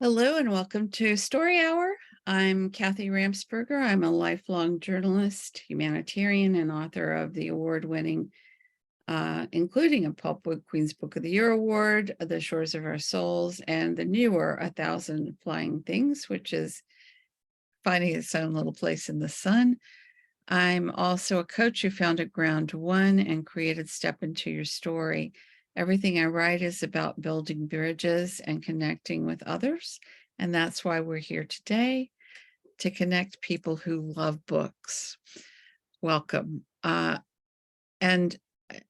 Hello and welcome to Story Hour. I'm Kathy Ramsperger. I'm a lifelong journalist, humanitarian, and author of the award-winning, including a Pulpwood Queen's Book of the Year Award, The Shores of Our Souls, and the newer 1,000 Flying Things, which is finding its own little place in the sun. I'm also a coach who founded Ground One and created Step Into Your Story. Everything I write is about building bridges and connecting with others. And that's why we're here today, to connect people who love books. Welcome. And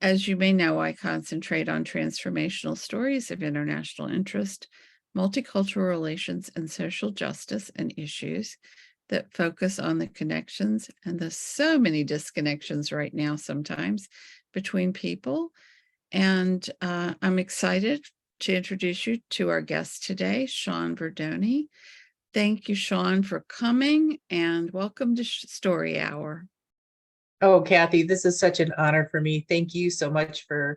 as you may know, I concentrate on transformational stories of international interest, multicultural relations, and social justice and issues that focus on the connections and the so many disconnections right now sometimes between people. And I'm excited to introduce you to our guest today, Shawn Verdoni. Thank you, Shawn, for coming, and welcome to Story Hour. Oh, Kathy, this is such an honor for me. Thank you so much for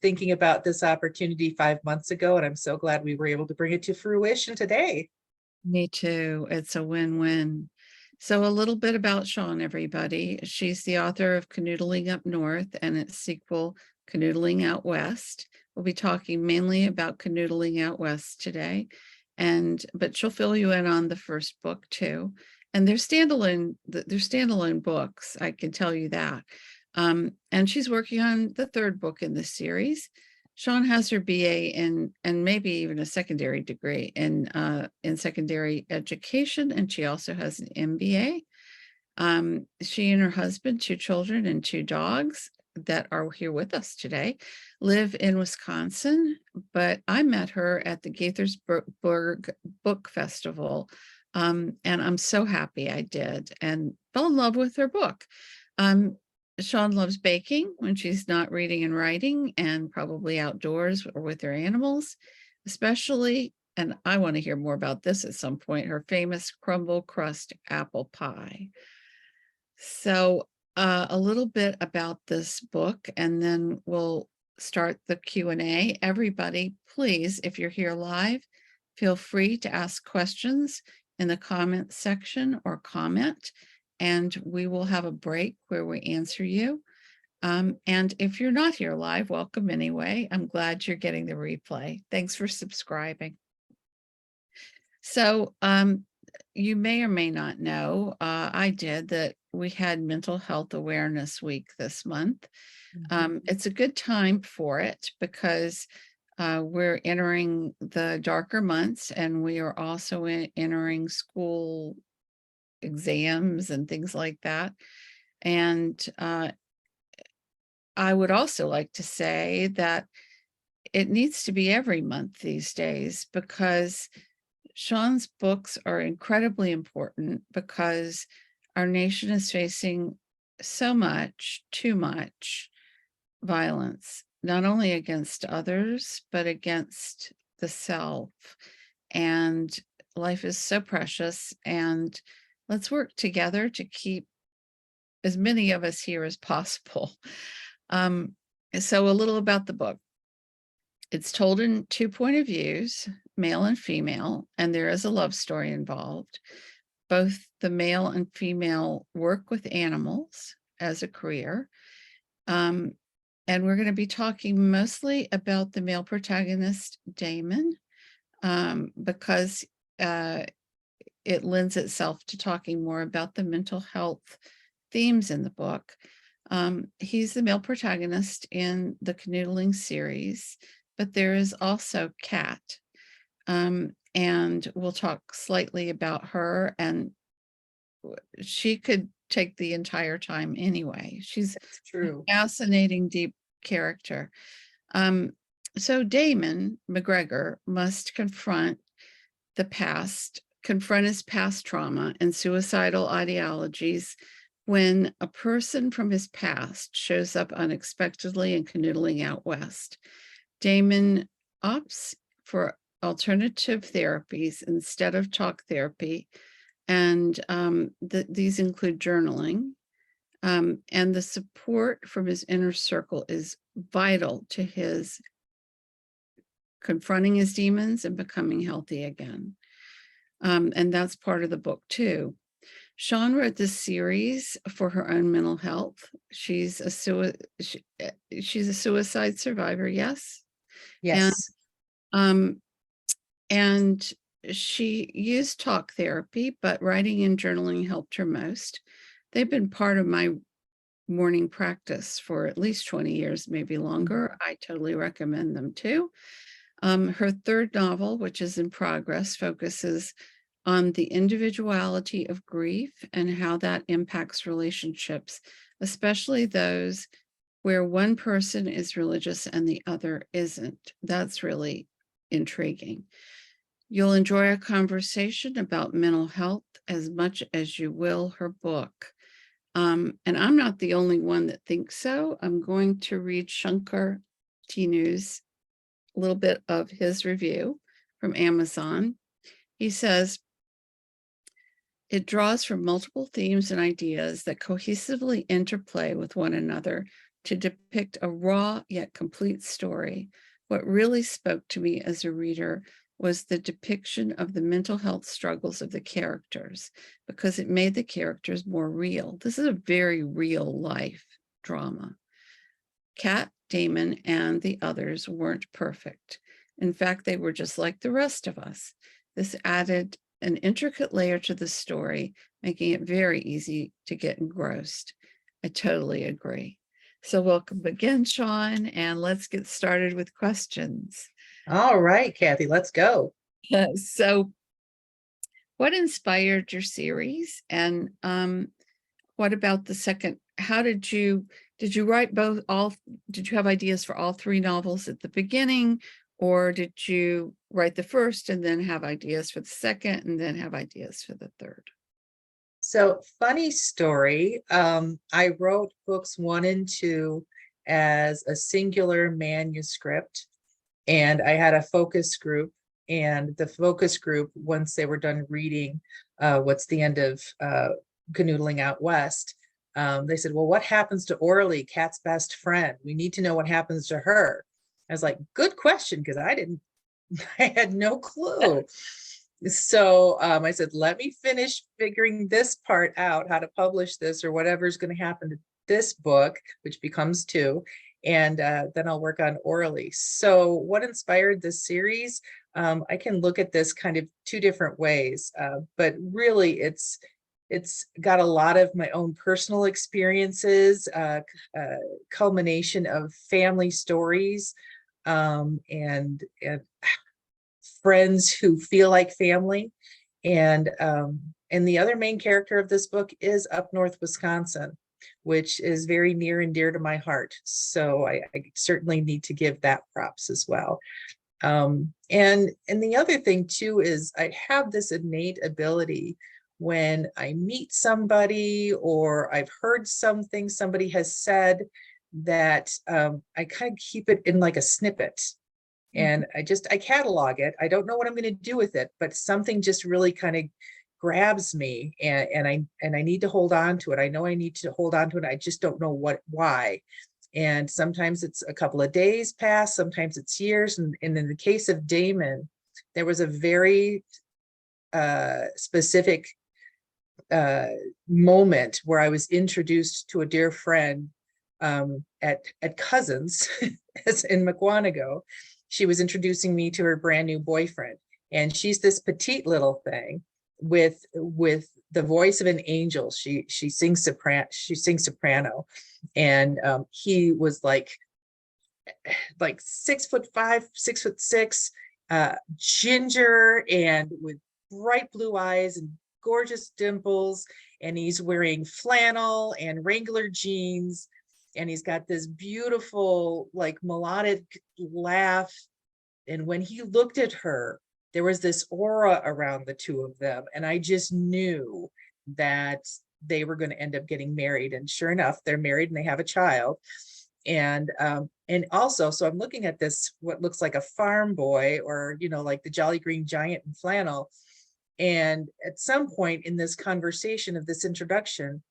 thinking about this opportunity 5 months ago, and I'm so glad we were able to bring it to fruition today. Me too. It's a win-win. So a little bit about Shawn, everybody. She's the author of Canoodling Up North and its sequel, Canoodling Out West. We'll be talking mainly about Canoodling Out West today, but she'll fill you in on the first book too. And they're standalone books, I can tell you that. And she's working on the third book in the series. Shawn has her BA and maybe even a secondary degree in secondary education, and she also has an MBA. She and her husband, 2 children and 2 dogs that are here with us today, live in Wisconsin, but I met her at the Gaithersburg Book Festival, and I'm so happy I did, and fell in love with her book. Shawn loves baking when she's not reading and writing, and probably outdoors or with her animals, especially, and I want to hear more about this at some point, her famous crumble crust apple pie. So a little bit about this book, and then we'll start the Q&A. Everybody, please, if you're here live, feel free to ask questions in the comment section or comment, and we will have a break where we answer you. And if you're not here live, welcome anyway. I'm glad you're getting the replay. Thanks for subscribing. So you may or may not know, I did, that we had Mental Health Awareness Week this month. It's a good time for it because we're entering the darker months, and we are also entering school exams and things like that. And I would also like to say that it needs to be every month these days, because Shawn's books are incredibly important, because our nation is facing so much, too much violence, not only against others, but against the self. And life is so precious, and let's work together to keep as many of us here as possible. So a little about the book. It's told in 2 point of views, male and female, and there is a love story involved. Both the male and female work with animals as a career. And we're going to be talking mostly about the male protagonist, Damon, because it lends itself to talking more about the mental health themes in the book. He's the male protagonist in the Canoodling series, but there is also Kat, and we'll talk slightly about her, and she could take the entire time anyway. She's True. a fascinating, deep character. So Damon McGregor must confront his past trauma and suicidal ideologies when a person from his past shows up unexpectedly in Canoodling Out West. Damon opts for alternative therapies instead of talk therapy, and these include journaling, and the support from his inner circle is vital to his confronting his demons and becoming healthy again. And that's part of the book too. Shawn wrote this series for her own mental health. She's a suicide survivor, yes. Yes. And she used talk therapy, but writing and journaling helped her most. They've been part of my morning practice for at least 20 years, maybe longer. I totally recommend them too. Her third novel, which is in progress, focuses on the individuality of grief and how that impacts relationships, especially those where one person is religious and the other isn't. That's really intriguing. You'll enjoy a conversation about mental health as much as you will her book. And I'm not the only one that thinks so. I'm going to read Shankar Tinu's a little bit of his review from Amazon. He says, it draws from multiple themes and ideas that cohesively interplay with one another to depict a raw yet complete story. What really spoke to me as a reader was the depiction of the mental health struggles of the characters, because it made the characters more real. This is a very real life drama. Kat, Damon, and the others weren't perfect. In fact, they were just like the rest of us. This added an intricate layer to the story, making it very easy to get engrossed. I totally agree. So welcome again, Shawn, and let's get started with questions. All right, Kathy, let's go. So what inspired your series? And what about the second? How did you write did you have ideas for all three novels at the beginning? Or did you write the first and then have ideas for the second and then have ideas for the third? So funny story. I wrote books 1 and 2 as a singular manuscript, and I had a focus group. And the focus group, once they were done reading what's the end of Canoodling Out West, they said, well, what happens to Orly, Kat's best friend? We need to know what happens to her. I was like, good question, because I had no clue. So I said, let me finish figuring this part out, how to publish this or whatever's going to happen to this book, which becomes 2. And then I'll work on Orly. So what inspired this series? I can look at this kind of 2 different ways, but really it's got a lot of my own personal experiences, culmination of family stories, and friends who feel like family. And the other main character of this book is up north Wisconsin, which is very near and dear to my heart. So I certainly need to give that props as well. And the other thing too is I have this innate ability when I meet somebody or I've heard something somebody has said that I kind of keep it in like a snippet. And I catalog it. I don't know what I'm going to do with it, but something just really kind of grabs me, and I need to hold on to it. I know I need to hold on to it. I just don't know why. And sometimes it's a couple of days pass, sometimes it's years. And in the case of Damon, there was a very specific moment where I was introduced to a dear friend at Cousins as in McWanago. She was introducing me to her brand new boyfriend, and she's this petite little thing with the voice of an angel. She sings soprano, and he was like 6'5", 6'6", ginger and with bright blue eyes and gorgeous dimples, and he's wearing flannel and Wrangler jeans, and he's got this beautiful like melodic laugh. And when he looked at her, there was this aura around the 2 of them, and I just knew that they were going to end up getting married. And sure enough, they're married and they have a child. And also, so I'm looking at this, what looks like a farm boy, or like the Jolly Green Giant in flannel. And at some point in this conversation of this introduction,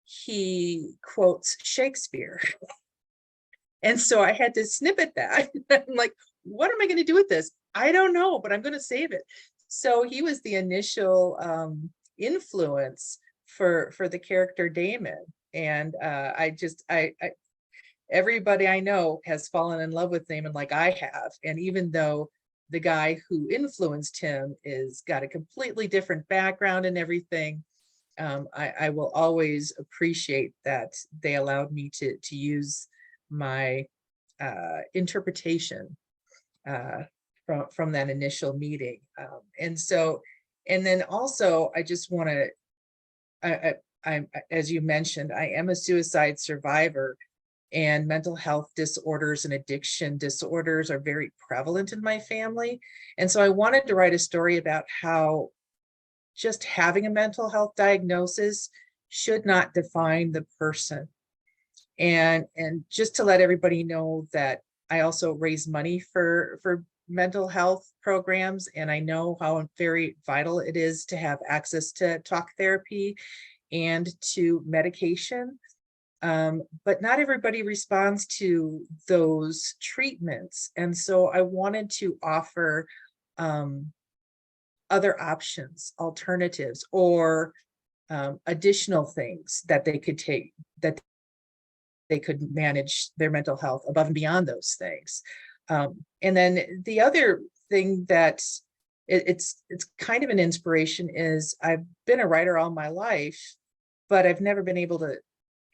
he quotes Shakespeare. And so I had to snippet that. I'm like, what am I going to do with this? I don't know, but I'm going to save it. So he was the initial influence for the character Damon. And I everybody I know has fallen in love with Damon like I have. And even though the guy who influenced him is got a completely different background and everything, I will always appreciate that they allowed me to use my interpretation from that initial meeting. And then also, I just want to, as you mentioned, I am a suicide survivor, and mental health disorders and addiction disorders are very prevalent in my family. And so I wanted to write a story about how just having a mental health diagnosis should not define the person. And just to let everybody know that I also raise money for mental health programs, and I know how very vital it is to have access to talk therapy and to medication. But not everybody responds to those treatments. And so I wanted to offer other options, alternatives, or additional things that they could take, that they could manage their mental health above and beyond those things. And then the other thing that it's kind of an inspiration is I've been a writer all my life, but I've never been able to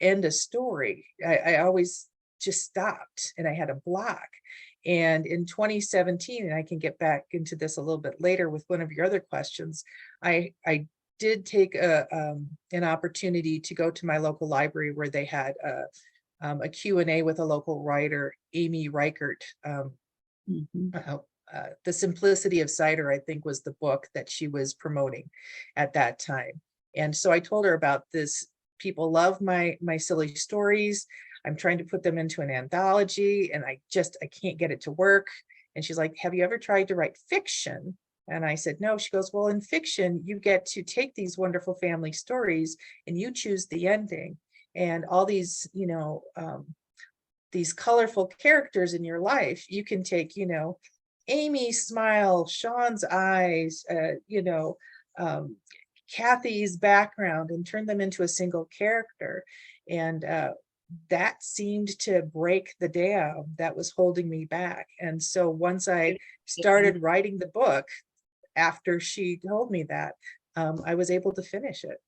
end a story. I always just stopped, and I had a block. And in 2017, and I can get back into this a little bit later with one of your other questions, I did take an opportunity to go to my local library where they had a Q&A with a local writer, Amy Reichert. The Simplicity of Cider, I think, was the book that she was promoting at that time. And so I told her about this. People love my silly stories. I'm trying to put them into an anthology, and I can't get it to work. And she's like, have you ever tried to write fiction? And I said, no. She goes, well, in fiction, you get to take these wonderful family stories and you choose the ending. And all these, these colorful characters in your life, you can take, Amy's smile, Sean's eyes, Kathy's background, and turn them into a single character. And that seemed to break the dam that was holding me back. And so once I started writing the book, after she told me that, I was able to finish it.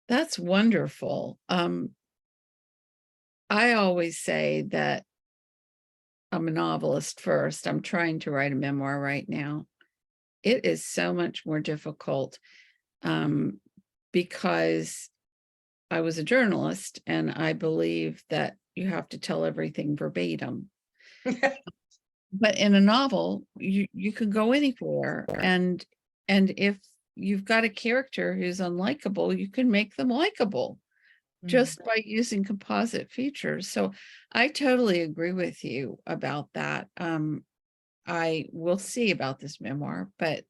That's wonderful. I always say that I'm a novelist first. I'm trying to write a memoir right now. It is so much more difficult because I was a journalist, and I believe that you have to tell everything verbatim. But in a novel, you can go anywhere, and if you've got a character who's unlikable, you can make them likable just by using composite features. So I totally agree with you about that. I will see about this memoir, but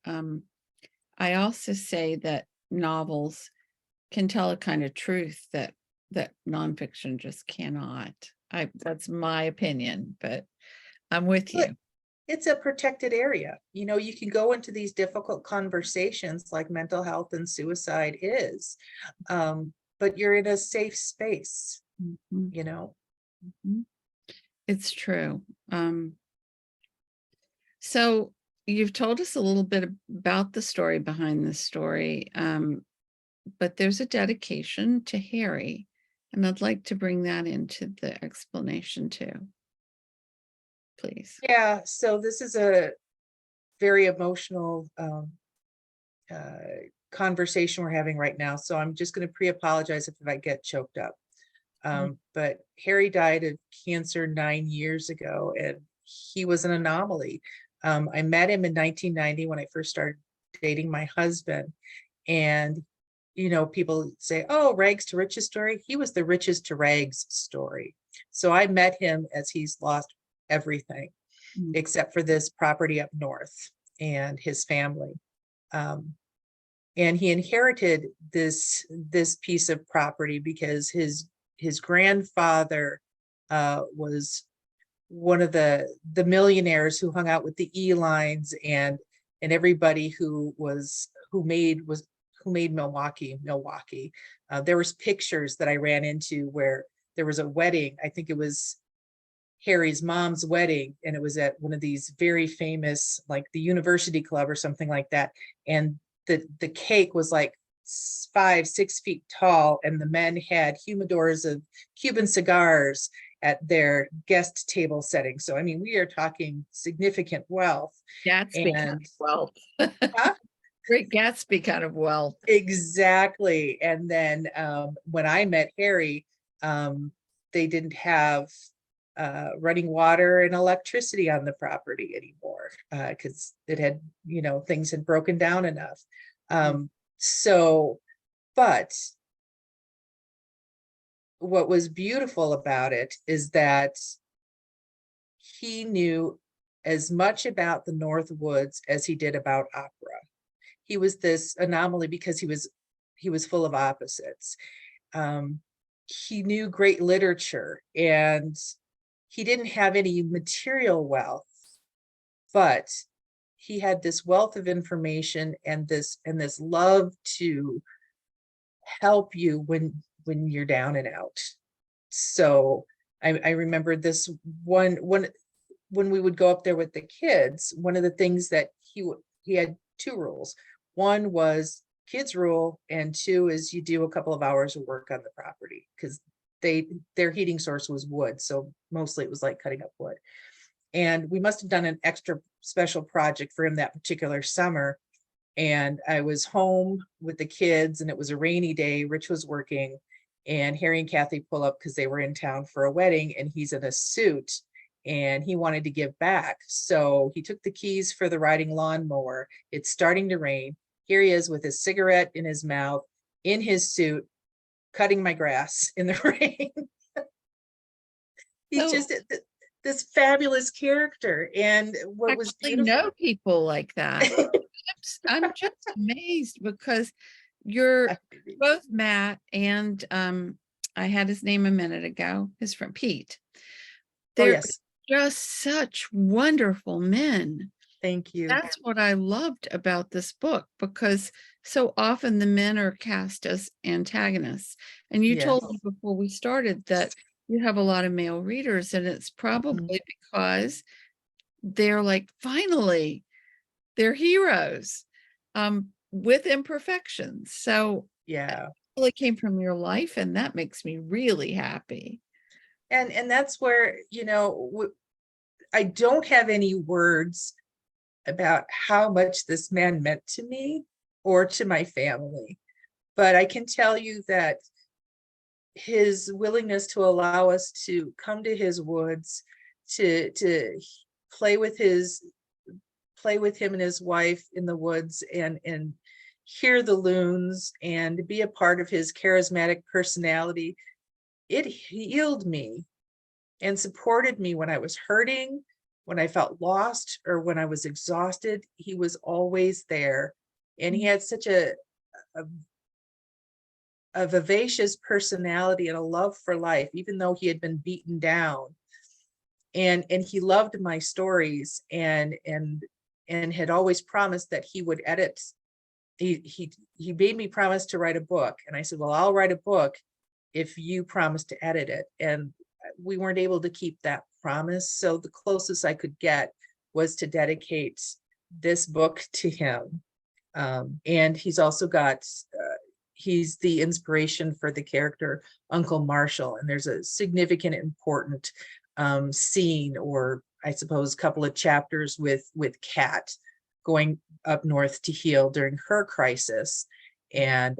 I also say that novels can tell a kind of truth that nonfiction just cannot. That's my opinion, but I'm with you. It's a protected area. You can go into these difficult conversations like mental health and suicide is, but you're in a safe space, It's true. So you've told us a little bit about the story behind this story, but there's a dedication to Harry, and I'd like to bring that into the explanation too. Please. Yeah, so this is a very emotional conversation we're having right now. So I'm just going to pre-apologize if I get choked up. But Harry died of cancer 9 years ago, and he was an anomaly. I met him in 1990 when I first started dating my husband. And, people say, oh, rags to riches story. He was the riches to rags story. So I met him as he's lost everything except for this property up north and his family. And he inherited this piece of property because his grandfather was one of the millionaires who hung out with the E-lines and everybody who made Milwaukee. There was pictures that I ran into where there was a wedding. I think it was Harry's mom's wedding, and it was at one of these very famous, like the University Club or something like that. And the cake was like 5-6 feet tall, and the men had humidors of Cuban cigars at their guest table setting. So I mean, we are talking significant wealth. Gatsby kind And of wealth. huh? Great Gatsby kind of wealth. Exactly. And then when I met Harry, they didn't have running water and electricity on the property anymore because it had, things had broken down enough. So, but what was beautiful about it is that he knew as much about the North Woods as he did about opera. He was this anomaly because he was full of opposites. He knew great literature, and he didn't have any material wealth, but he had this wealth of information and this love to help you when you're down and out. So I remember this one when we would go up there with the kids. One of the things that he had 2 rules. One was kids rule, and 2 is you do a couple of hours of work on the property, because their heating source was wood, so mostly it was like cutting up wood. And we must have done an extra special project for him that particular summer. And I was home with the kids, and it was a rainy day. Rich was working, and Harry and Kathy pull up because they were in town for a wedding, and he's in a suit and he wanted to give back. So he took the keys for the riding lawnmower. It's starting to rain. Here he is with his cigarette in his mouth, in his suit, cutting my grass in the rain. He's just this fabulous character. And what was beautiful, know people like that. I'm just amazed because you're both Matt and I had his name a minute ago, his friend Pete. They're yes, just such wonderful men. thank you. That's what I loved about this book, because so often the men are cast as antagonists. And you told me before we started that you have a lot of male readers, and it's probably because they're like, finally, they're heroes with imperfections. So Yeah. it really came from your life, and that makes me really happy. And that's where, I don't have any words about how much this man meant to me or to my family. But I can tell you that his willingness to allow us to come to his woods, to play with him and his wife in the woods, and hear the loons and be a part of his charismatic personality, it healed me and supported me when I was hurting, when I felt lost, or when I was exhausted. He was always there. And he had such a vivacious personality and a love for life, even though he had been beaten down. And he loved my stories, and had always promised that he would edit. He made me promise to write a book. And I said, well, I'll write a book if you promise to edit it. And we weren't able to keep that promise. So the closest I could get was to dedicate this book to him. And he's also got, he's the inspiration for the character Uncle Marshall. And there's a significant, important scene, or I suppose couple of chapters with Kat going up north to heal during her crisis. And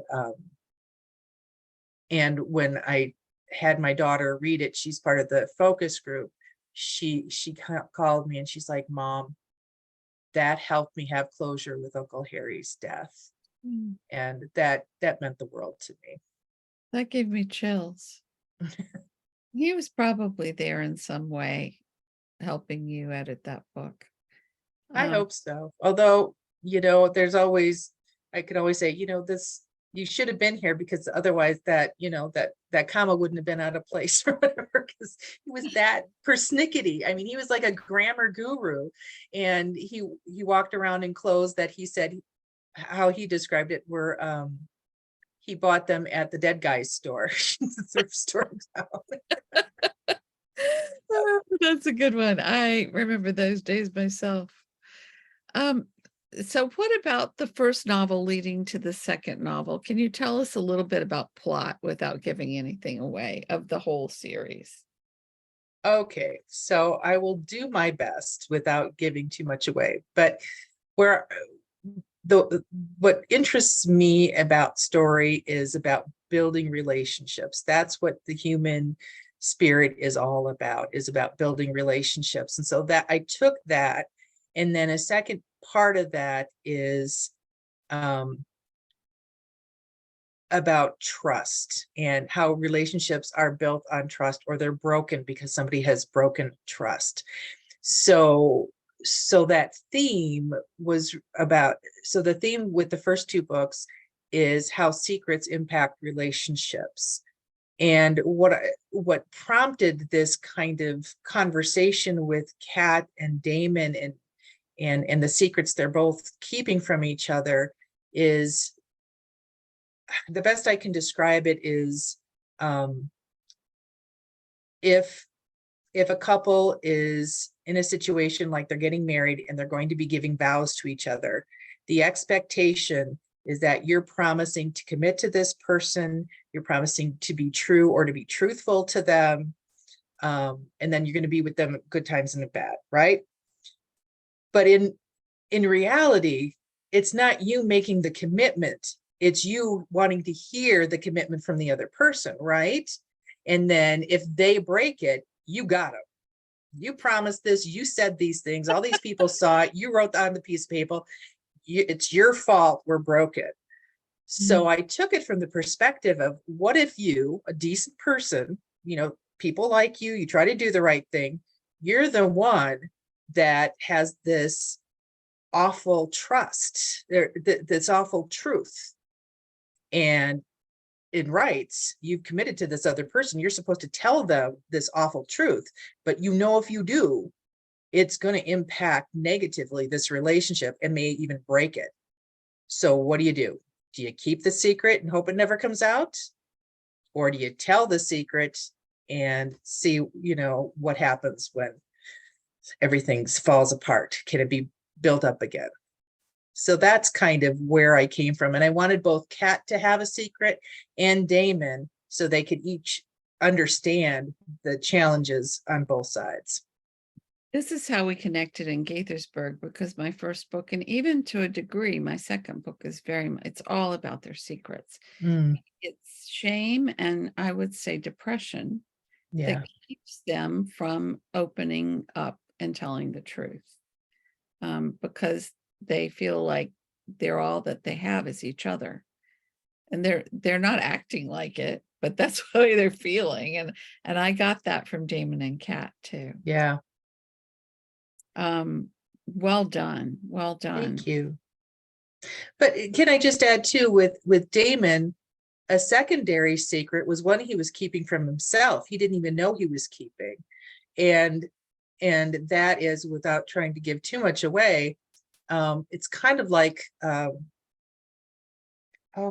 when I had my daughter read it, she's part of the focus group. She called me and she's like, Mom, that helped me have closure with Uncle Harry's death. And that meant the world to me. That gave me chills. He was probably there in some way helping you edit that book. I hope so. Although, there's always, I could always say, this, you should have been here, because otherwise that, that comma wouldn't have been out of place or whatever. because he was that persnickety. I mean, he was like a grammar guru, and he walked around in clothes that he said, how he described it, were he bought them at the dead guy's store, the thrift store in town. Oh, that's a good one. I remember those days myself. Um, so what about the first novel leading to the second novel? Can you tell us a little bit about plot without giving anything away of the whole series? Okay, so I will do my best without giving too much away, but where the what interests me about story is about building relationships. That's what the human spirit is all about, is about building relationships. And so that I took that, and then a second part of that is about trust and how relationships are built on trust, or they're broken because somebody has broken trust. So that theme was about, so the theme with the first two books is how secrets impact relationships. And what prompted this kind of conversation with Kat and Damon, and the secrets they're both keeping from each other, is, the best I can describe it is, if a couple is in a situation like they're getting married and they're going to be giving vows to each other, the expectation is that you're promising to commit to this person, you're promising to be true or to be truthful to them, and then you're going to be with them at good times and at bad, right? But in reality, it's not you making the commitment, it's you wanting to hear the commitment from the other person, right? And then if they break it, you got them. You promised this, you said these things, all these people saw it, you wrote on the piece of paper, it's your fault we're broken. So I took it from the perspective of, what if you, a decent person, people like you try to do the right thing, you're the one that has this awful trust, this awful truth. And in rights, you've committed to this other person, you're supposed to tell them this awful truth, but if you do, it's going to impact negatively this relationship and may even break it. So what do you do? Do you keep the secret and hope it never comes out? Or do you tell the secret and see, what happens when everything falls apart? Can it be built up again? So that's kind of where I came from. And I wanted both Kat to have a secret and Damon, so they could each understand the challenges on both sides. This is how we connected in Gaithersburg, because my first book, and even to a degree, my second book, is it's all about their secrets. It's shame, and I would say depression, Yeah. that keeps them from opening up and telling the truth, because they feel like they're all that they have is each other, and they're not acting like it, but that's the way they're feeling. And I got that from Damon and Kat too. Yeah. Well done, well done. Thank you. But can I just add too, with Damon, a secondary secret was one he was keeping from himself. He didn't even know he was keeping. And that is, without trying to give too much away, it's kind of like, oh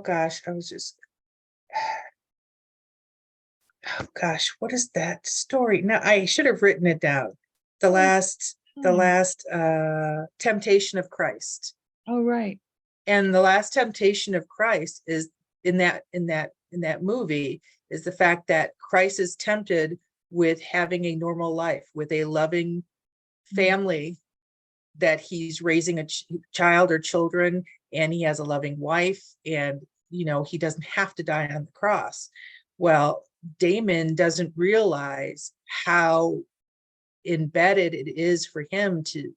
gosh, oh gosh, what is that story? Now, I should have written it down. The last temptation of Christ. Oh, right. And the last temptation of Christ is in that movie, is the fact that Christ is tempted with having a normal life, with a loving family, that he's raising a child or children, and he has a loving wife, and he doesn't have to die on the cross. Well, Damon doesn't realize how embedded it is for him to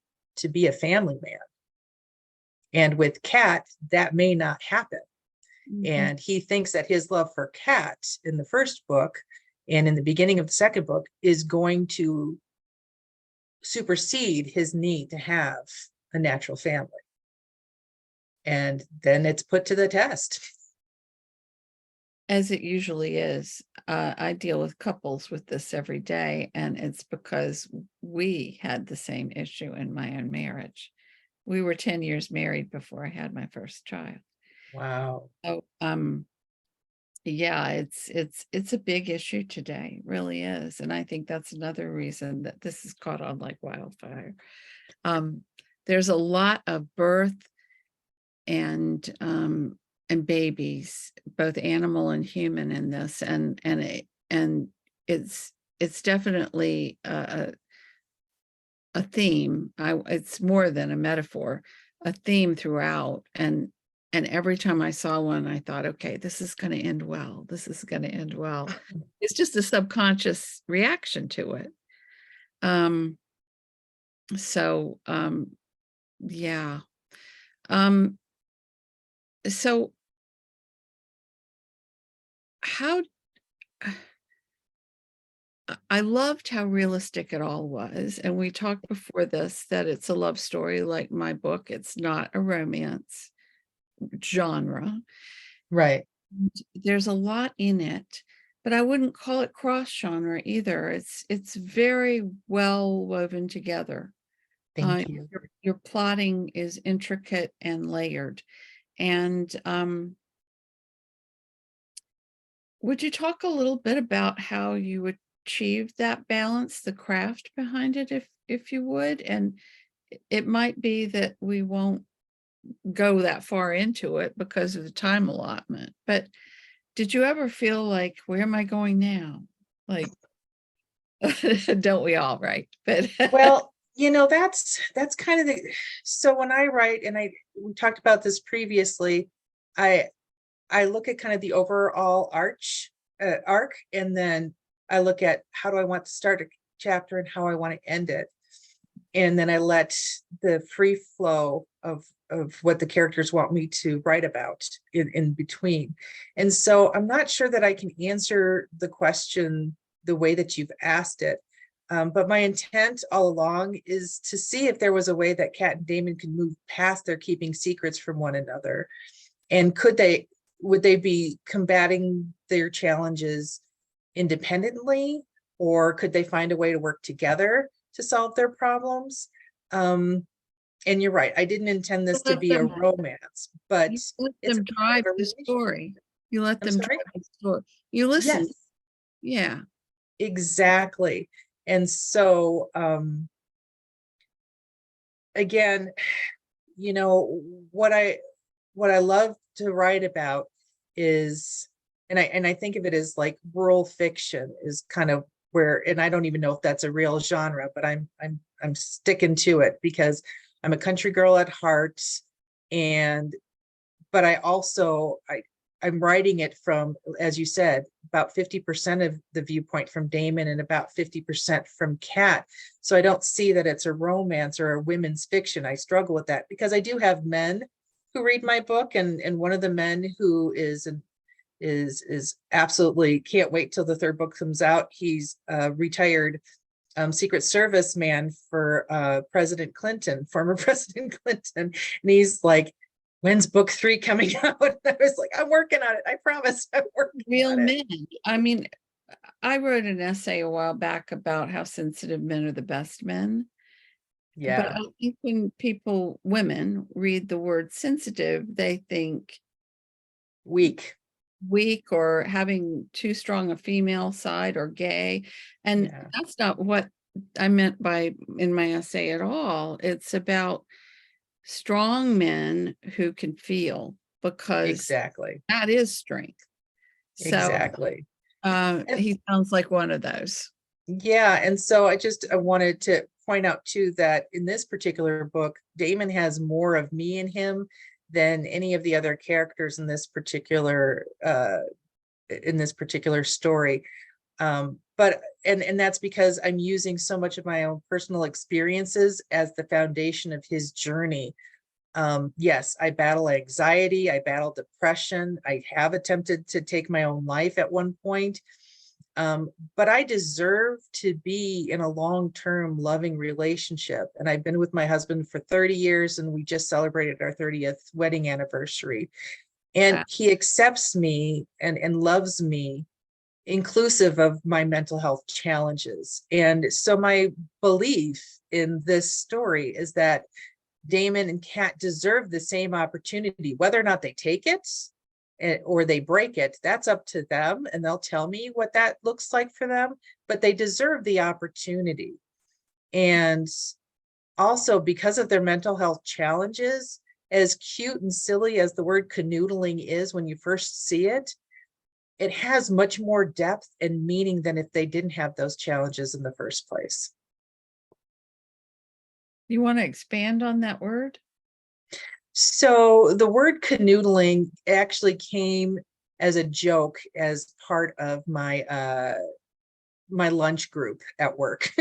be a family man. And with Kat, that may not happen. And he thinks that his love for Kat in the first book and in the beginning of the second book is going to supersede his need to have a natural family. And then it's put to the test. as it usually is. I deal with couples with this every day, and it's because we had the same issue in my own marriage. We were 10 years married before I had my first child. Wow. So, yeah, it's a big issue today, really is. And I think that's another reason that this is caught on like wildfire. Um, there's a lot of birth and babies, both animal and human in this, and it's definitely a theme. It's more than a metaphor, a theme throughout. And every time I saw one, I thought, okay, this is going to end well. This is going to end well. It's just a subconscious reaction to it. So yeah. Um, so how I loved how realistic it all was. And we talked before this that it's a love story like my book. It's not a romance genre. Right. There's a lot in it, but I wouldn't call it cross genre either. It's very well woven together. Thank you. Your plotting is intricate and layered. And would you talk a little bit about how you achieved that balance, the craft behind it, if you would? And it might be that we won't go that far into it because of the time allotment, but did you ever feel like, where am I going now? Like, don't we all, right? But Well, that's kind of so when I write, and we talked about this previously, I I look at kind of the overall arc, and then I look at how do I want to start a chapter and how I want to end it. And then I let the free flow of what the characters want me to write about in between. And so I'm not sure that I can answer the question the way that you've asked it. But my intent all along is to see if there was a way that Kat and Damon could move past their keeping secrets from one another. And would they be combating their challenges independently, or could they find a way to work together to solve their problems? And you're right, I didn't intend this to let be a them romance, but you let it's them about drive a the relationship. story. You let I'm them sorry? drive the story. You listen. Yes, Yeah. exactly. And so again, you know, what I love to write about is, and I think of it as like rural fiction is kind of where, and I don't even know if that's a real genre, but I'm sticking to it because I'm a country girl at heart. And but I also I'm writing it from, as you said, about 50% of the viewpoint from Damon and about 50% from Kat. So I don't see that it's a romance or a women's fiction. I struggle with that because I do have men who read my book, and one of the men who is absolutely can't wait till the third book comes out. He's a retired Secret Service man for President Clinton, former President Clinton, and he's like, when's book 3 coming out? I was like, I'm working on it. I promise I'm working Real on it. men. I mean, I wrote an essay a while back about how sensitive men are the best men. But Yeah, I think when women read the word sensitive, they think weak. weak or having too strong a female side or gay. And Yeah, that's not what I meant by in my essay at all. It's about strong men who can feel, because exactly. that is strength. So Exactly. And he sounds like one of those. yeah, and so I wanted to point out too that in this particular book, Damon has more of me in him than any of the other characters in this particular story. But and that's because I'm using so much of my own personal experiences as the foundation of his journey. Yes, I battle anxiety, I battle depression, I have attempted to take my own life at one point. But I deserve to be in a long-term loving relationship. And I've been with my husband for 30 years, and we just celebrated our 30th wedding anniversary. And he accepts me and loves me, inclusive of my mental health challenges. And so my belief in this story is that Damon and Kat deserve the same opportunity, whether or not they take it or they break it. That's up to them, and they'll tell me what that looks like for them, but they deserve the opportunity. And also, because of their mental health challenges, as cute and silly as the word canoodling is when you first see it, it has much more depth and meaning than if they didn't have those challenges in the first place. You want to expand on that word? So the word canoodling actually came as a joke as part of my my lunch group at work.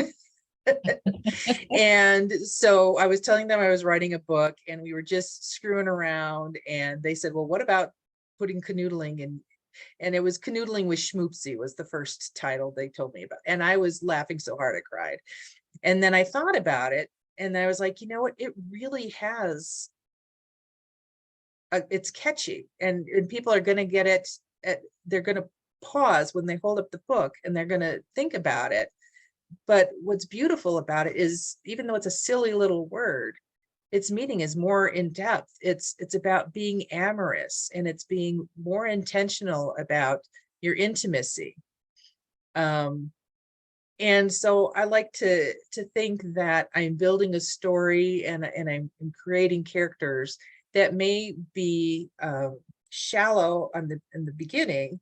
And so I was telling them I was writing a book and we were just screwing around, and they said, well, what about putting canoodling in? And it was Canoodling with Schmoopsy was the first title they told me about. And I was laughing so hard I cried. And then I thought about it and I was like, you know what? It really has, it's catchy, and people are going to get it. They're going to pause when they hold up the book and they're going to think about it. But what's beautiful about it is, even though it's a silly little word, its meaning is more in depth. It's about being amorous, and it's being more intentional about your intimacy. And so I like to think that I'm building a story and I'm creating characters that may be shallow in the beginning,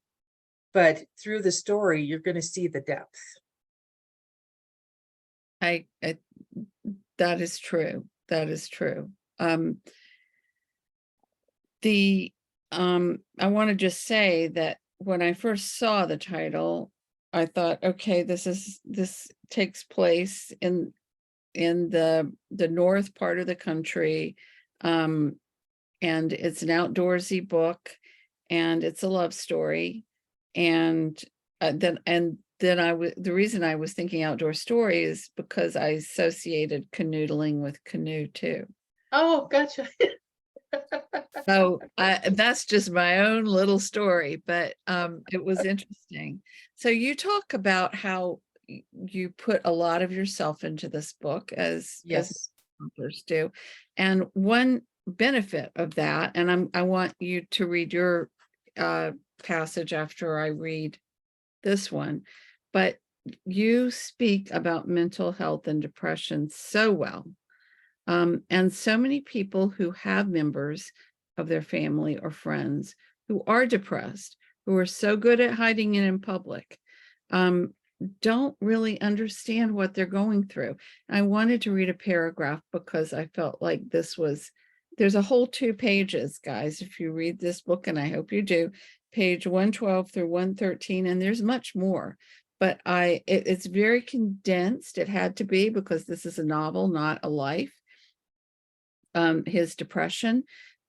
but through the story, you're going to see the depth. I that is true. That is true. I want to just say that when I first saw the title, I thought, okay, this takes place in the north part of the country, and it's an outdoorsy book, and it's a love story, and then the reason I was thinking outdoor story is because I associated canoodling with canoe too. Oh, gotcha. So that's just my own little story, but it was interesting. So you talk about how you put a lot of yourself into this book, as Yes. authors do, and one benefit of that, and I want you to read your passage after I read this one, but you speak about mental health and depression so well. And so many people who have members of their family or friends who are depressed, who are so good at hiding it in public, don't really understand what they're going through. I wanted to read a paragraph because I felt like there's a whole 2 pages, guys, if you read this book, and I hope you do, page 112 through 113, and there's much more. But it's very condensed. It had to be because this is a novel, not a life. His depression,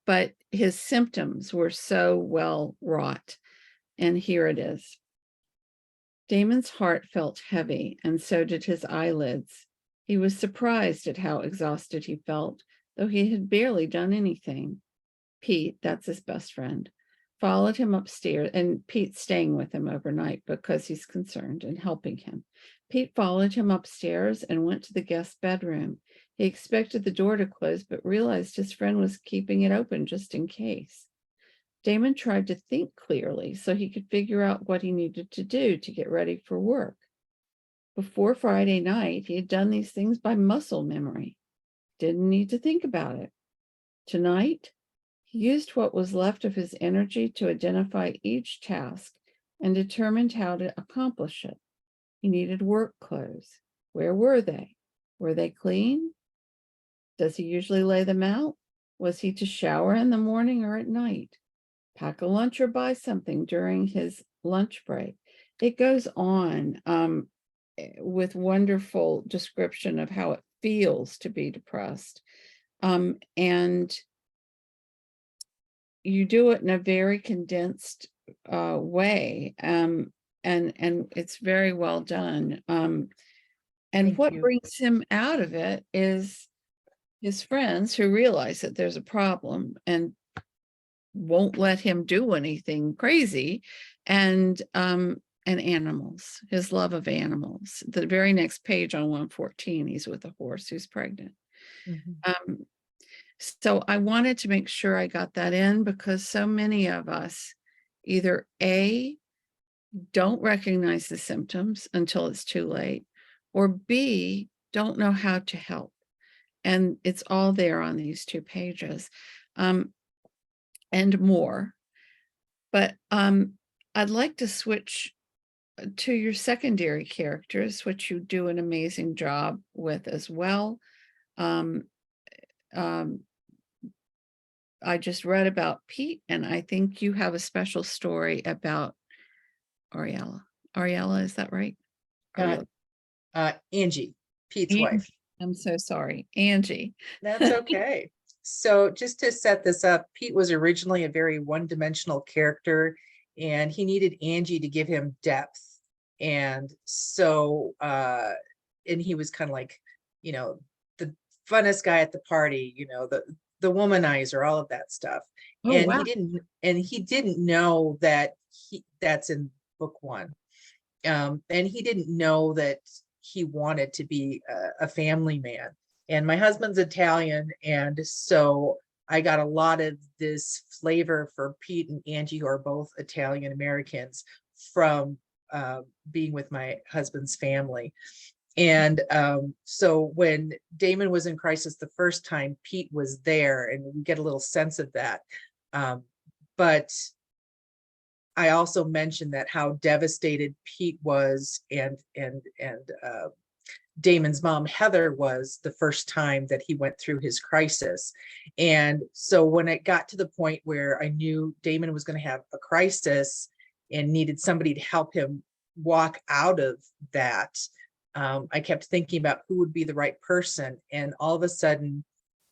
but his symptoms were so well wrought. And here it is. Damon's heart felt heavy, and so did his eyelids. He was surprised at how exhausted he felt, though he had barely done anything. Pete, that's his best friend, followed him upstairs, and Pete's staying with him overnight because he's concerned and helping him. Pete followed him upstairs and went to the guest bedroom. He expected the door to close, but realized his friend was keeping it open just in case. Damon tried to think clearly so he could figure out what he needed to do to get ready for work. Before Friday night, he had done these things by muscle memory. Didn't need to think about it. Tonight, he used what was left of his energy to identify each task and determined how to accomplish it. He needed work clothes. Where were they? Were they clean? Does he usually lay them out? Was he to shower in the morning or at night? Pack a lunch or buy something during his lunch break? It goes on with wonderful description of how it feels to be depressed. And you do it in a very condensed way. And it's very well done. And Thank what you. brings him out of it is his friends who realize that there's a problem, and won't let him do anything crazy, and animals, his love of animals. The very next page on 114, he's with a horse who's pregnant. Mhm. So I wanted to make sure I got that in, because so many of us either A, don't recognize the symptoms until it's too late, or B, don't know how to help. And it's all there on these 2 pages, and more. But I'd like to switch to your secondary characters, which you do an amazing job with as well. Um, um, I just read about Pete, and I think you have a special story about Ariella. Ariella, is that right? Uh, Ariella. Angie, Pete's Angie. wife. I'm so sorry, Angie. That's okay. So just to set this up, Pete was originally a very one-dimensional character, and he needed Angie to give him depth. And so, and he was kind of like, you know, the funnest guy at the party, the womanizer, all of that stuff. Oh, And wow. he didn't know that that's in book 1. And he didn't know that he wanted to be a family man. And my husband's Italian, and so I got a lot of this flavor for Pete and Angie, who are both Italian Americans, from being with my husband's family. And so when Damon was in crisis the first time, Pete was there, and we get a little sense of that. But I also mentioned that how devastated Pete was, and Damon's mom, Heather, was the first time that he went through his crisis. And so when it got to the point where I knew Damon was going to have a crisis and needed somebody to help him walk out of that, I kept thinking about who would be the right person. And all of a sudden,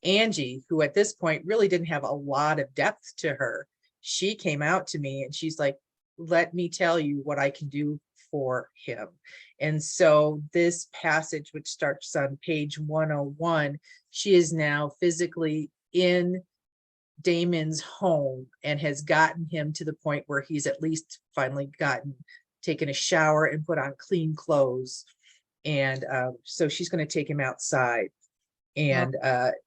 Angie, who at this point really didn't have a lot of depth to her, she came out to me and she's like, let me tell you what I can do for him. And so this passage, which starts on page 101, she is now physically in Damon's home and has gotten him to the point where he's at least finally taken a shower and put on clean clothes. And so she's going to take him outside. Well, And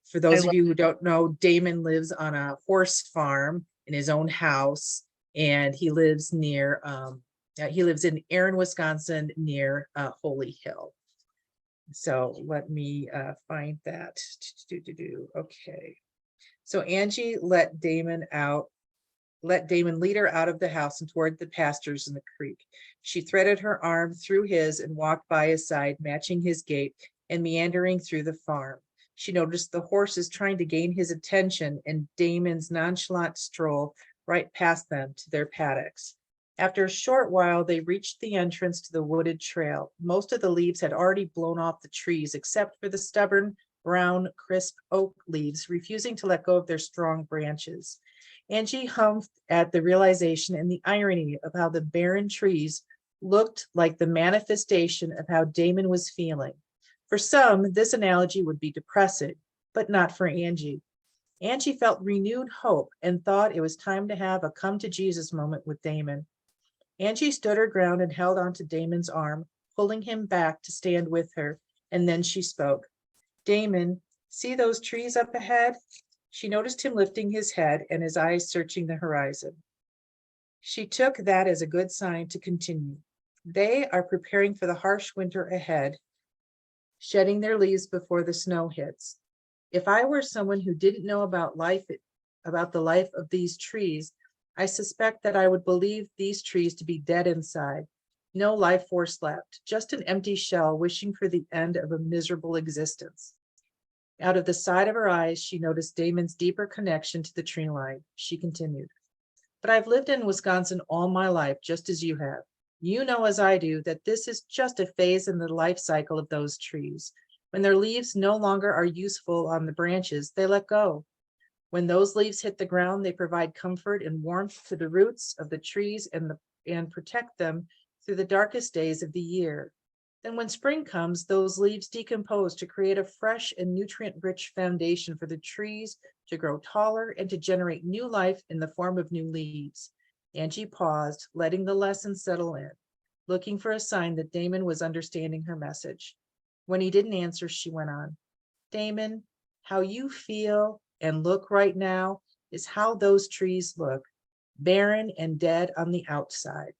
for I those of love you who don't know, Damon lives on a horse farm in his own house, and he lives in Erin, Wisconsin, near Holy Hill. So let me find that. Okay. So Angie let Damon lead her out of the house and toward the pastures in the creek. She threaded her arm through his and walked by his side, matching his gait and meandering through the farm. She noticed the horses trying to gain his attention and Damon's nonchalant stroll right past them to their paddocks. After a short while, they reached the entrance to the wooded trail. Most of the leaves had already blown off the trees, except for the stubborn, brown, crisp oak leaves, refusing to let go of their strong branches. Angie humphed at the realization and the irony of how the barren trees looked like the manifestation of how Damon was feeling. For some, this analogy would be depressing, but not for Angie. Angie felt renewed hope and thought it was time to have a come to Jesus moment with Damon. Angie stood her ground and held onto Damon's arm, pulling him back to stand with her, and then she spoke. Damon, see those trees up ahead? She noticed him lifting his head and his eyes searching the horizon. She took that as a good sign to continue. They are preparing for the harsh winter ahead, shedding their leaves before the snow hits. If I were someone who didn't know about the life of these trees, I suspect that I would believe these trees to be dead inside. No life force left, just an empty shell wishing for the end of a miserable existence. Out of the side of her eyes, she noticed Damon's deeper connection to the tree line. She continued, but I've lived in Wisconsin all my life, just as you have. You know, as I do, that this is just a phase in the life cycle of those trees. When their leaves no longer are useful on the branches, they let go. When those leaves hit the ground, they provide comfort and warmth to the roots of the trees and protect them through the darkest days of the year. Then when spring comes, those leaves decompose to create a fresh and nutrient-rich foundation for the trees to grow taller and to generate new life in the form of new leaves. Angie paused, letting the lesson settle in, looking for a sign that Damon was understanding her message. When he didn't answer, she went on. Damon, how you feel and look right now is how those trees look, barren and dead on the outside.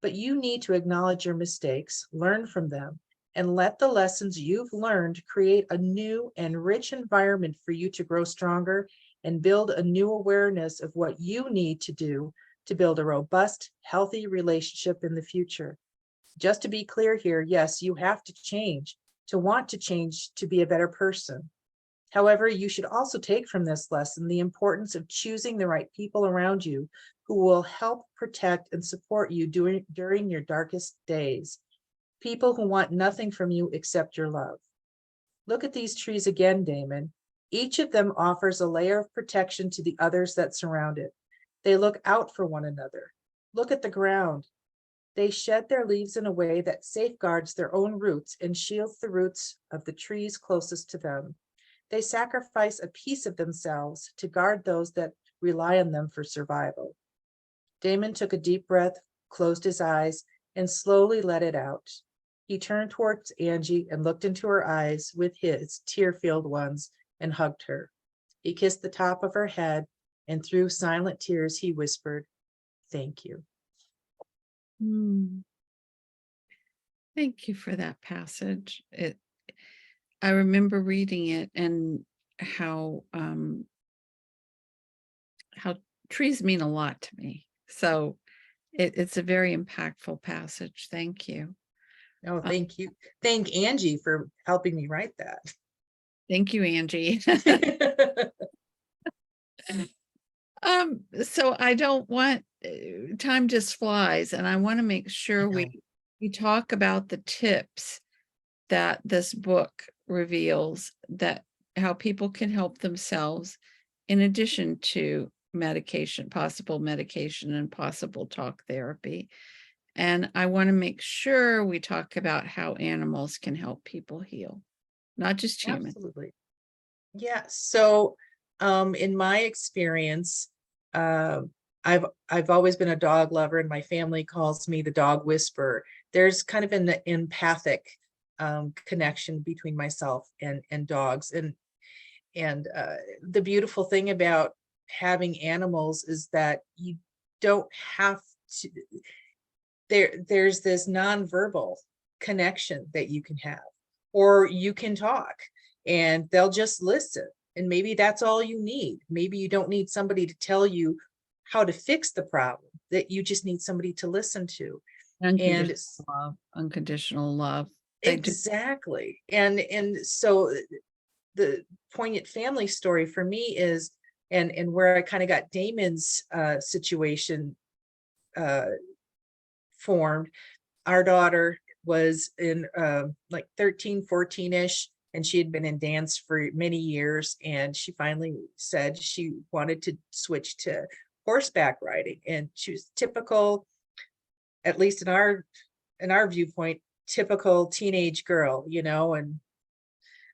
But you need to acknowledge your mistakes, learn from them, and let the lessons you've learned create a new and rich environment for you to grow stronger and build a new awareness of what you need to do to build a robust, healthy relationship in the future. Just to be clear here, yes, you have to change, to want to change, to be a better person. However, you should also take from this lesson the importance of choosing the right people around you who will help protect and support you during your darkest days. People who want nothing from you except your love. Look at these trees again, Damon. Each of them offers a layer of protection to the others that surround it. They look out for one another. Look at the ground. They shed their leaves in a way that safeguards their own roots and shields the roots of the trees closest to them. They sacrifice a piece of themselves to guard those that rely on them for survival. Damon took a deep breath, closed his eyes, and slowly let it out. He turned towards Angie and looked into her eyes with his tear-filled ones and hugged her. He kissed the top of her head, and through silent tears, he whispered, "Thank you." Thank you for that passage. I remember reading it and how trees mean a lot to me. So it's a very impactful passage. Thank you. Oh, Uh, thank you. Thank Angie for helping me write that. Thank you, Angie. So I don't want time just flies, and I want to make sure we talk about the tips that this book reveals, that how people can help themselves in addition to medication, possible medication and possible talk therapy. And I want to make sure we talk about how animals can help people heal, not just humans. Absolutely. Yeah. So, in my experience, uh, I've always been a dog lover, and my family calls me the dog whisperer. There's kind of an empathic connection between myself and dogs, and the beautiful thing about having animals is that you don't have to. There's this nonverbal connection that you can have, or you can talk and they'll just listen. And maybe that's all you need. Maybe you don't need somebody to tell you how to fix the problem, that you just need somebody to listen to. And Unconditional love. exactly. And so the poignant family story for me is, and where I kind of got Damon's situation formed. Our daughter was in like 13, 14-ish, and she had been in dance for many years. And she finally said she wanted to switch to horseback riding. And she was typical, at least in our viewpoint, typical teenage girl, and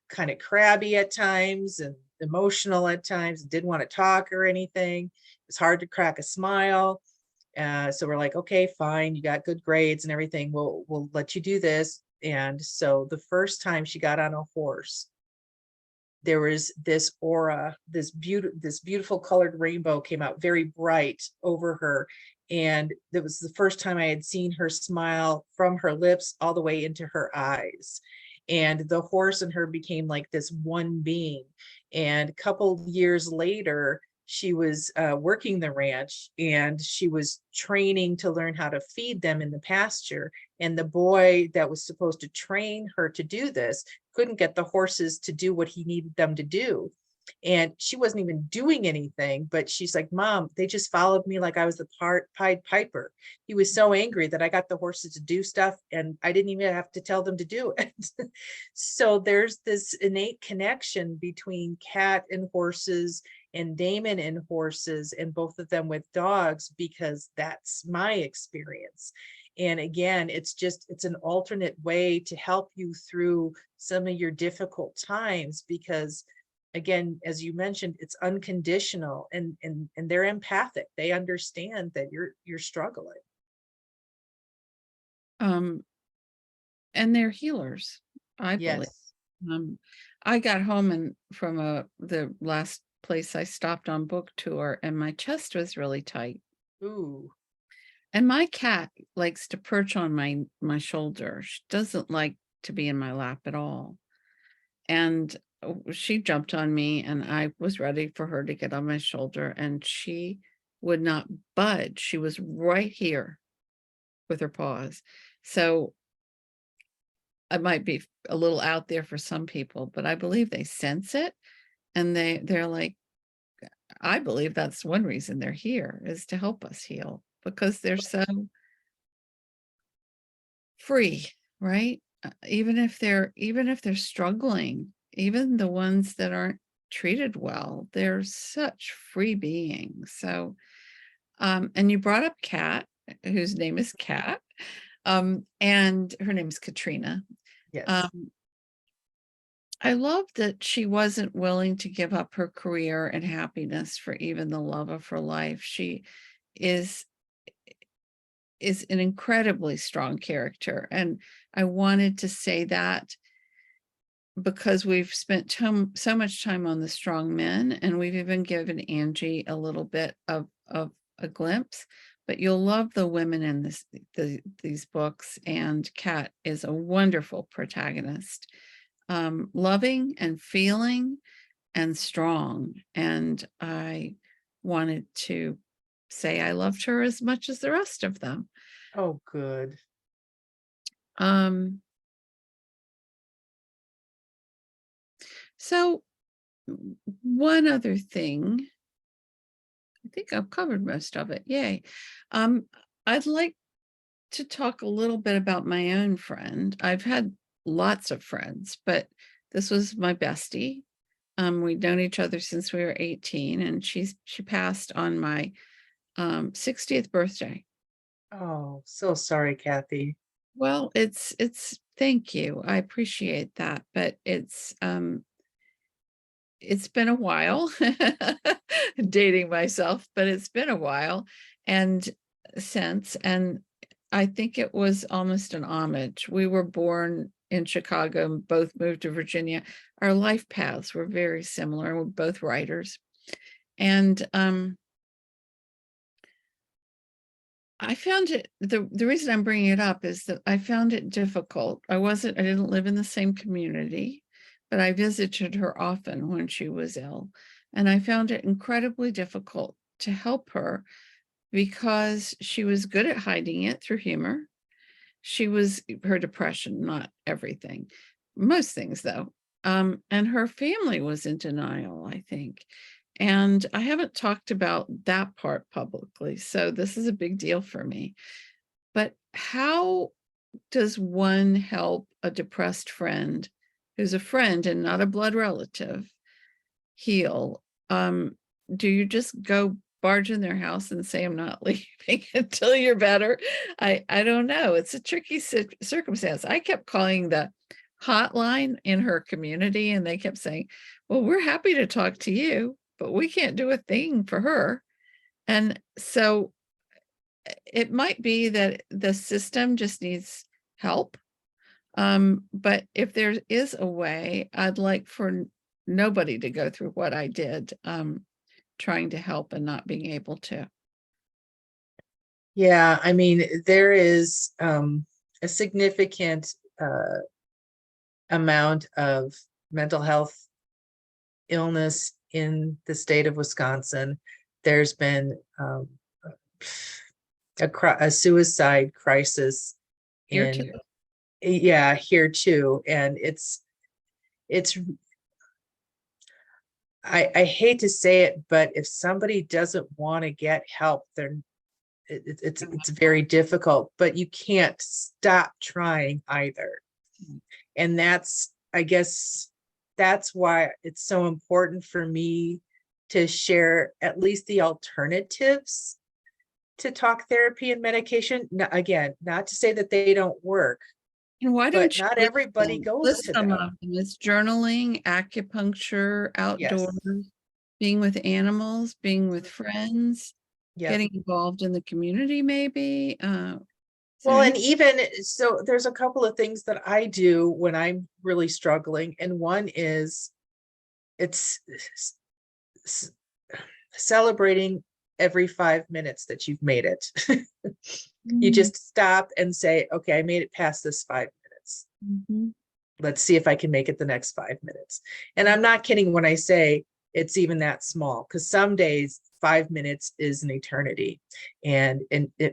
kind of crabby at times and emotional at times, didn't want to talk or anything. It's hard to crack a smile. So we're like, okay, fine, you got good grades and everything. We'll let you do this. And so the first time she got on a horse, there was this aura, this beautiful colored rainbow came out very bright over her. And it was the first time I had seen her smile from her lips all the way into her eyes. And the horse and her became like this one being. And a couple years later, she was working the ranch, and she was training to learn how to feed them in the pasture. And the boy that was supposed to train her to do this couldn't get the horses to do what he needed them to do. And she wasn't even doing anything, but she's like, "Mom, they just followed me like I was the Pied Piper." He was so angry that I got the horses to do stuff and I didn't even have to tell them to do it. So there's this innate connection between cat and horses, and Damon and horses, and both of them with dogs, because that's my experience. And again, it's an alternate way to help you through some of your difficult times, because again, as you mentioned, it's unconditional, and they're empathic. They understand that you're struggling. Um, and they're healers, I believe. Yes. Um, I got home and from the last place I stopped on book tour, and my chest was really tight. Ooh. And my cat likes to perch on my shoulder. She doesn't like to be in my lap at all. And she jumped on me, and I was ready for her to get on my shoulder, and she would not budge. She was right here with her paws. So I might be a little out there for some people, but I believe they sense it, and they're like, I believe that's one reason they're here, is to help us heal, because they're so free, right? Even if they're struggling, even the ones that aren't treated well, they're such free beings. So, and you brought up Kat, whose name is Kat, and her name is Katrina. Yes. Um, I love that she wasn't willing to give up her career and happiness for even the love of her life. She is is an incredibly strong character, and I wanted to say that because we've spent so much time on the strong men, and we've even given Angie a little bit of a glimpse, but you'll love the women in these books, and Kat is a wonderful protagonist, loving and feeling and strong, and I wanted to say I loved her as much as the rest of them. Oh, good. Um, so one other thing, I think I've covered most of it. Yay. Um, I'd like to talk a little bit about my own friend. I've had lots of friends, but this was my bestie. We'd known each other since we were 18, and she passed on my 60th birthday. Oh, so sorry, Kathy. Well, thank you. I appreciate that, but it's been a while. Dating myself, but it's been a while and and I think it was almost an homage. We were born in Chicago and both moved to Virginia. Our life paths were very similar. We're both writers. And I found the reason I'm bringing it up is that I found it difficult. I didn't live in the same community, but I visited her often when she was ill. And I found it incredibly difficult to help her because she was good at hiding it through humor. Her depression, not everything, most things though. And her family was in denial, I think. And I haven't talked about that part publicly. So this is a big deal for me. But how does one help a depressed friend who's a friend and not a blood relative heal? Do you just go barge in their house and say, I'm not leaving until you're better? I don't know. It's a tricky circumstance. I kept calling the hotline in her community, and they kept saying, well, we're happy to talk to you, but we can't do a thing for her. And so it might be that the system just needs help. But if there is a way, I'd like for nobody to go through what I did, trying to help and not being able to. Yeah, I mean, there is a significant amount of mental health illness in the state of Wisconsin. There's been a suicide crisis Here in, too. yeah, here too. And it's I hate to say it, but if somebody doesn't want to get help, it's very difficult, but you can't stop trying either. And I guess that's why it's so important for me to share at least the alternatives to talk therapy and medication. Again, not to say that they don't work, And why but don't you not list everybody them? goes List to some them. of them. It's journaling, acupuncture, Yes. outdoors, being with animals, being with friends, Yep. getting involved in the community, maybe. Is there Well, and any? even so, there's a couple of things that I do when I'm really struggling. And one is it's celebrating every 5 minutes that you've made it. You Mm, just stop and say, okay, I made it past this 5 minutes. mhm. Let's see if I can make it the next 5 minutes. And I'm not kidding when I say it's even that small, because some days 5 minutes is an eternity. And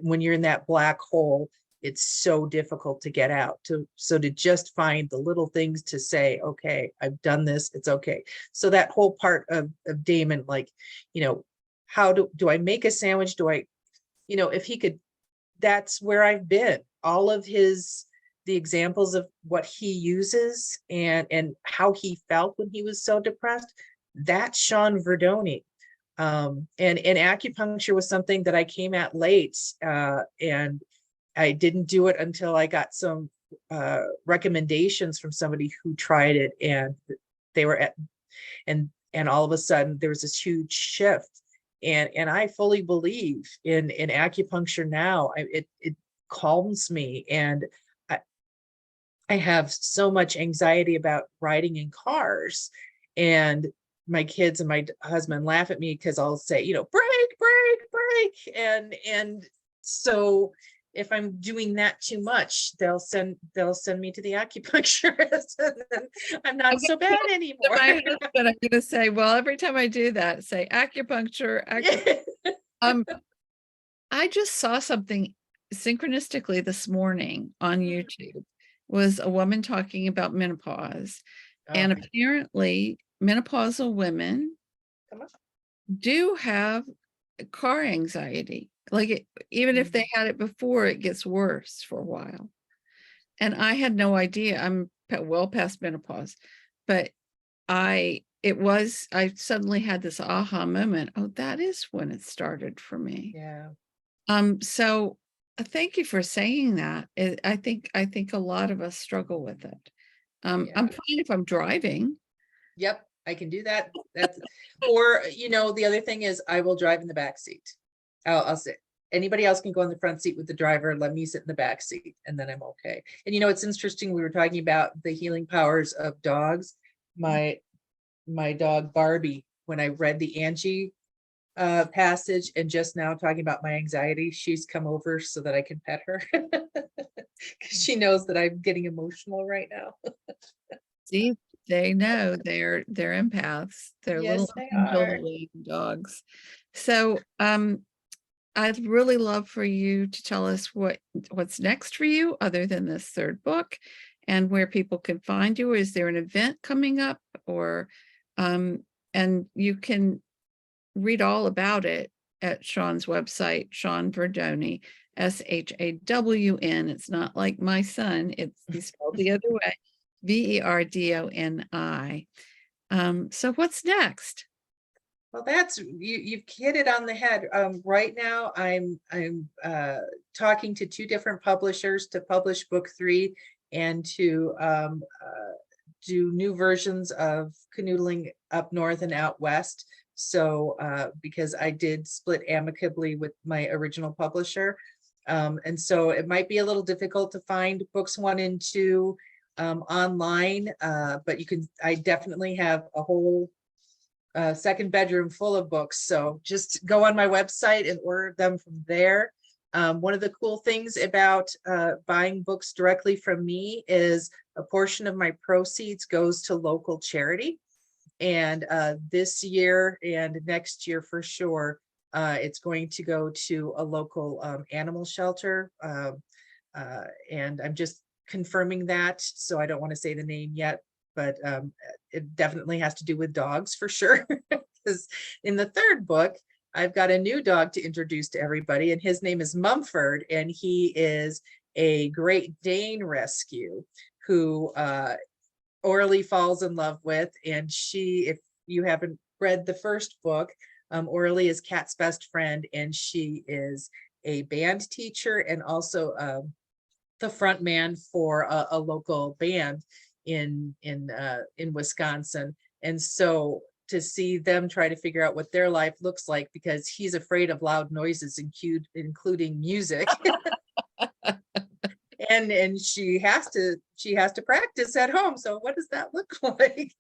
when you're in that black hole, it's so difficult to get out. So to just find the little things to say, okay, I've done this, it's okay. So that whole part of Damon, like, how do I make a sandwich? If he could, that's where I've been. All of the examples of what he uses and how he felt when he was so depressed, that's Shawn Verdoni. And acupuncture was something that I came at late, and I didn't do it until I got some recommendations from somebody who tried it, and they were at, and all of a sudden there was this huge shift. And I fully believe in acupuncture now. It calms me, and I have so much anxiety about riding in cars, and my kids and my husband laugh at me because I'll say, brake, brake, brake. And so if I'm doing that too much, they'll send me to the acupuncturist, and then I'm not I'm so gonna bad to anymore. my husband, I'm gonna say, well, every time I do that, say acupuncture, um, I just saw something synchronistically this morning on YouTube, was a woman talking about menopause. Oh, And apparently menopausal women come on. do have car anxiety. Like even if they had it before, it gets worse for a while. And I had no idea. I'm well past menopause, but I suddenly had this aha moment. Oh, that is when it started for me. Yeah. So thank you for saying that. I think a lot of us struggle with it. Yeah. I'm fine if I'm driving. Yep, I can do that. Or, the other thing is I will drive in the back seat. I'll sit. Anybody else can go in the front seat with the driver. Let me sit in the back seat, and then I'm okay. And it's interesting. We were talking about the healing powers of dogs. My dog Barbie, when I read the Angie passage, and just now talking about my anxiety, she's come over so that I can pet her, because she knows that I'm getting emotional right now. See, they know they're empaths. They're little Yes, they are. angel wing dogs. So, I'd really love for you to tell us what's next for you other than this third book, and where people can find you. Is there an event coming up, or and you can read all about it at Shawn's website, Shawn Verdoni, SHAWN. It's not like my son, he's spelled the other way, VERDONI. So what's next? Well, you've hit it on the head. Right now, I'm talking to two different publishers to publish book 3, and to do new versions of Canoodling Up North and Out West. So because I did split amicably with my original publisher, and so it might be a little difficult to find books 1 and 2 online, but I definitely have a whole second bedroom full of books. So just go on my website and order them from there. One of the cool things about buying books directly from me is a portion of my proceeds goes to local charity. And this year and next year for sure, it's going to go to a local animal shelter. And I'm just confirming that, so I don't want to say the name yet, but it definitely has to do with dogs for sure. Because in the third book, I've got a new dog to introduce to everybody, and his name is Mumford, and he is a Great Dane rescue who Orly falls in love with. And if you haven't read the first book, Orly is Cat's best friend, and she is a band teacher and also the front man for a local band in Wisconsin. And so to see them try to figure out what their life looks like, because he's afraid of loud noises, including music. And she has to practice at home. So what does that look like?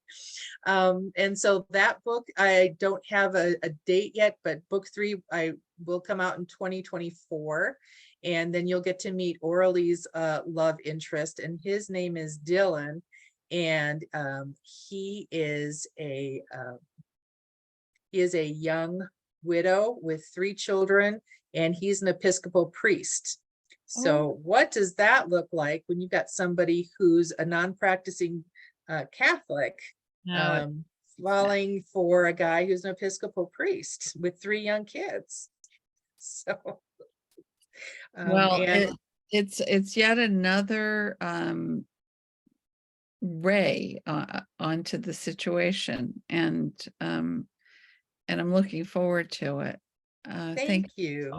And so that book, I don't have a date yet, but book 3 I will come out in 2024. And then you'll get to meet Orly's love interest, and his name is Dylan. And he is a young widow with 3 children, and he's an Episcopal priest. So what does that look like when you've got somebody who's a non-practicing Catholic falling for a guy who's an Episcopal priest with 3 young kids? So, Well, and it's yet another ray onto the situation, and I'm looking forward to it. thank you.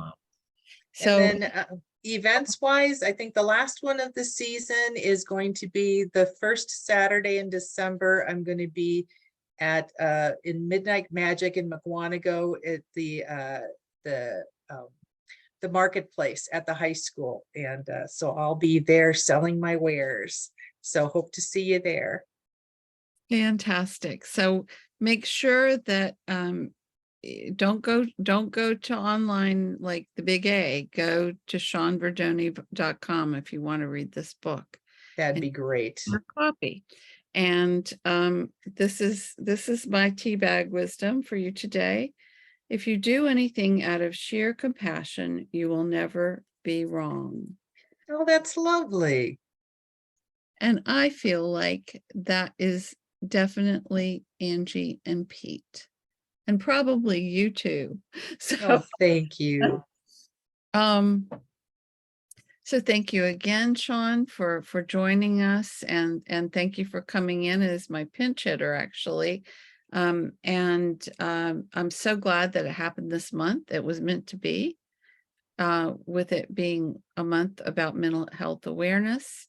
So And then events wise, I think the last one of the season is going to be the first Saturday in December. I'm going to be at in Midnight Magic in McWanago at the marketplace at the high school. And so I'll be there selling my wares. So hope to see you there. fantastic. So make sure that don't go to online like the big A. Go to ShawnVerdoni.com if you want to read this book. That'd be great. A copy. And this is my teabag wisdom for you today. If you do anything out of sheer compassion, you will never be wrong. Oh, that's lovely. And I feel like that is definitely Angie and Pete, and probably you too. So, Oh, thank you. So thank you again, Shawn, for joining us, and thank you for coming in as my pinch hitter, actually. I'm so glad that it happened this month. It was meant to be, with it being a month about mental health awareness.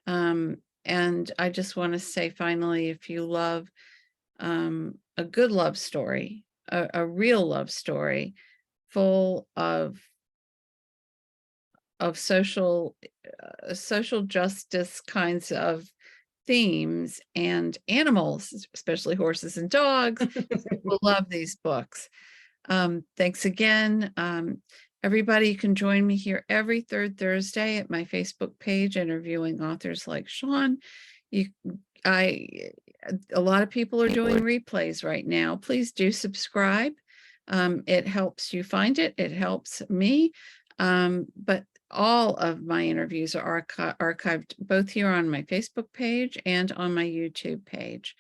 And I just want to say, finally, if you love a good love story, a real love story, full of social justice kinds of themes and animals, especially horses and dogs, will love these books. Thanks again. Everybody, you can join me here every 3rd Thursday at my Facebook page, interviewing authors like Shawn. A lot of people are doing replays right now. Please do subscribe. It helps you find it. It helps me. But all of my interviews are archived both here on my Facebook page and on my YouTube page.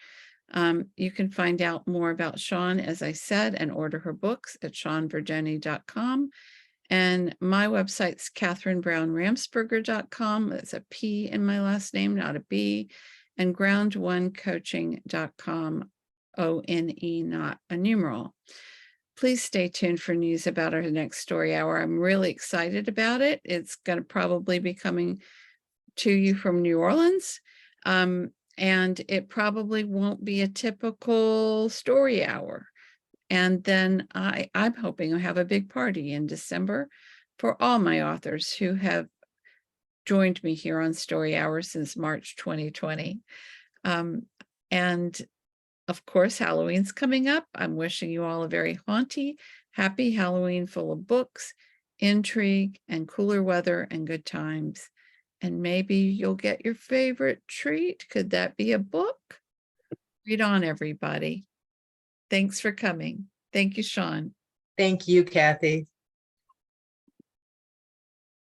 You can find out more about Shawn, as I said, and order her books at ShawnVerdoni.com. And my website's KatherineBrownRamsperger.com. That's a P in my last name, not a B. And ground1coaching.com, ONE, not a numeral. Please stay tuned for news about our next story hour. I'm really excited about it. It's going to probably be coming to you from New Orleans. And it probably won't be a typical story hour. And then I'm hoping I'll have a big party in December for all my authors who have joined me here on Story Hour since March 2020. And of course, Halloween's coming up. I'm wishing you all a very happy Halloween, full of books, intrigue, and cooler weather and good times. And maybe you'll get your favorite treat. Could that be a book? Read on, everybody. Thanks for coming. Thank you, Shawn. Thank you, Kathy.